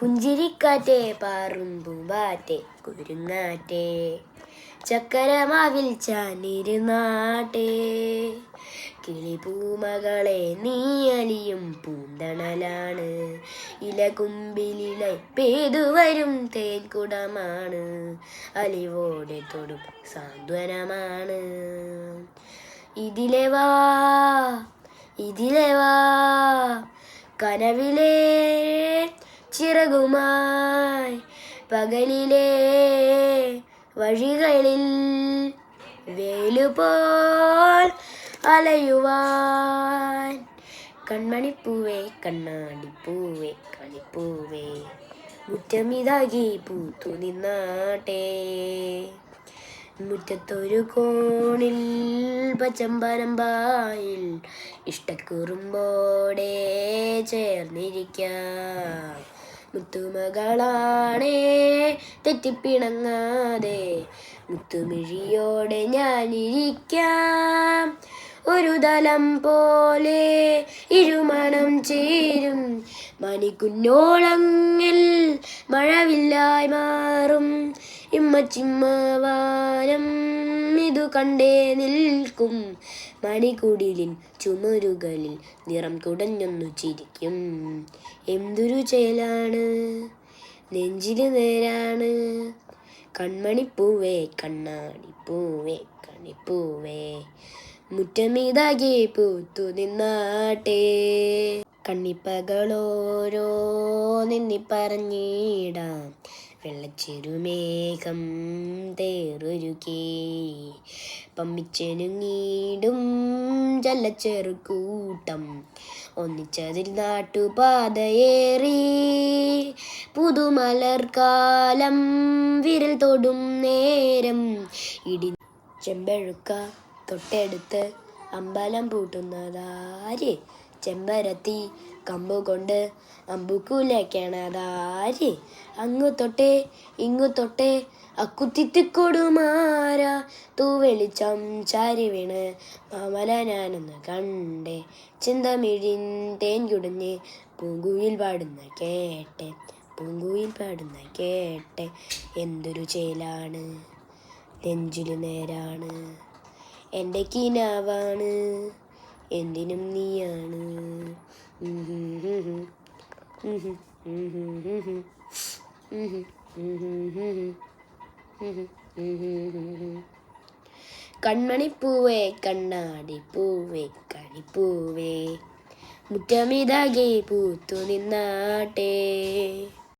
പുഞ്ചിരിക്കാറ്റേ പാറും പൂമ്പാറ്റേ കുരുങ്ങാറ്റേ ചക്കരമാവിൽ ചാനിരുന്നാട്ടേ കിളിപൂമകളെ നീ അലിയും പൂന്തണലാണ് ഇലകുമ്പിലിലെ പെയ്തുവരും തേൻകുടമാണ് അലിവോടെ തൊടും സാന്ത്വനമാണ് ഇതിലെ വാ കനവിലെ ചിറകുമായി പകലിലെ വഴികളിൽ വേലുപോൽ അലയുവാൻ കൺമണിപ്പൂവേ കണ്ണാടിപ്പൂവേ കളിപ്പൂവേ മുറ്റമിതാകി പൂത്തു നിന്നാട്ടെ മുറ്റത്തൊരു കോണിൽ പച്ചമ്പരമ്പായിൽ ഇഷ്ടക്കുറുമ്പോടെ ചേർന്നിരിക്കാം മുത്തുമകളാണേ തെറ്റിപ്പിണങ്ങാതെ മുത്തുമിഴിയോടെ ഞാനിരിക്കാം ഒരു തലം പോലെ ഇരുമണം ചേരും മണിക്കുഞ്ഞോളങ്ങൾ മഴവില്ലായി മാറും ഇമ്മച്ചിമ്മവാനം ഇതു കണ്ടേ നിൽക്കും മണിക്കുടിലിൻ ചുമരുകളിൽ നിറം കുടഞ്ഞൊന്നു ചിരിക്കും എന്തൊരു ചേലാണ് നെഞ്ചില് നേരാണ് കൺമണിപ്പൂവേ കണ്ണാടിപ്പൂവേ കണിപ്പൂവേ മുറ്റമിതാകെ പൂത്തു നിന്നാട്ടെ കണ്ണിപ്പകളോരോ നിന്നി പറഞ്ഞിടാം വെള്ളച്ചെരുമേഘം തേറൊരുക്കേ പമ്മിച്ചെനുങ്ങീടും ജലച്ചെറുകൂട്ടം ഒന്നിച്ചതിൽ നാട്ടുപാതയേറി പുതുമലർക്കാലം വിരൽ തൊടും നേരം ഇടി ചെമ്പഴുക്ക തൊട്ടെടുത്ത് അമ്പലം പൂട്ടുന്നതാര് ചെമ്പരത്തി കമ്പുകൊണ്ട് അമ്പുക്കുലയ്ക്കണതാര് അങ്ങു തൊട്ടേ ഇങ്ങു തൊട്ടേ അക്കുത്തിത്തിക്കൊടുമാര തൂവെളിച്ചം ചാരി വീണ് മാമല ഞാനൊന്ന് കണ്ടേ ചിന്തമിഴിൻ തേൻ കുടഞ്ഞ് പൂങ്കുയിൽ പാടുന്ന കേട്ടെ എന്തൊരു ചേലാണ് നെഞ്ചിലു നേരാണ് എൻ്റെ കിനാവാണ് എന്തിനും നീയാണ് കൺമണിപ്പൂവേ കണ്ണാടിപ്പൂവേ കളിപ്പൂവേ മുറ്റമിതാകെ പൂത്തു നിന്നാട്ടെ.